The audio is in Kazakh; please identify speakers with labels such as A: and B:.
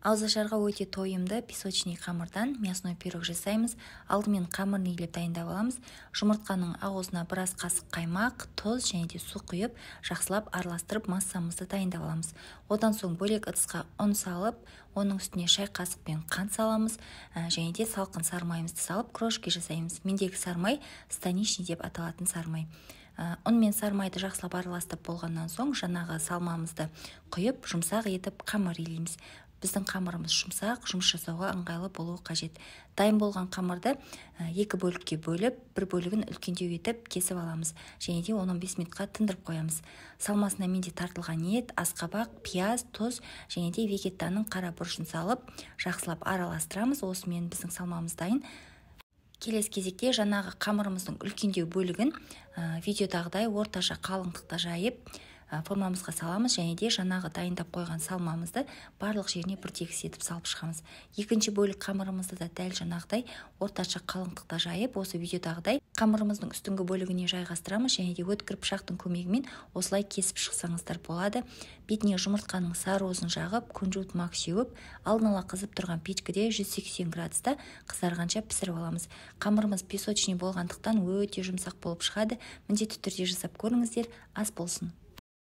A: Ауызашарға өте тойымды песочный қамырдан мясной пирог жасаймыз. Алдымен қамырын илеп дайындап аламыз. Жұмыртқаның ауызына біраз қасық қаймақ, тұз және де су құйып, жақсылап араластырып массамызды дайындап аламыз. Одан соң бөлек ыдысқа ұн салып, оның үстіне шай қасықпен қант саламыз, және де салқын сармайымызды салып крошки жасаймыз. Мендегі сармай станичный деп аталатын сармай. Ұн мен сармайды жақсылап араластырып болғаннан соң жаңағы салмамызды құйып, жұмсақ етіп қамыр илейміз. Біздің қамырымыз жұмсақ, жұмыс жасауға ыңғайлы болуы қажет. Дайын болған қамырды екі бөлікке бөліп, бір бөлігін үлкендеу етіп кесіп аламыз. Және де 15 минутқа тындырып қоямыз. Салмасына менде тартылған ет, асқабақ, пияз, тұз және де вегетаның қара бұрышын салып, жақсылап араластырамыз. Осымен біздің салмамыз дайын. Келесі кезекте жаңағы қамырымыздың үлкендеу бөлігін видеодағыдай орташа қалыңдықта жайып, формамызға саламыз және де жаңағы дайындап қойған салмамызды барлық жеріне біртегіс етіп салып шығамыз. Екінші бөлік қамырымызды да дәл жаңағыдай орташа қалыңдықта жайып, осы видеодағыдай қамырымыздың үстіңгі бөлігіне жайғастырамыз және де өткір пышақтың көмегімен осылай кесіп шықсаңыздар болады. Бетіне жұмыртқаның сары-уызын жағып, күнжіт мак сеуіп, алдын ала қызып тұрған печкіде 180 градуста қызарғанша пісіріп аламыз. Қамырымыз песочный болғандықтан өте жұмсақ болып шығады. Міндетті түрде жасап көріңіздер, ас болсын.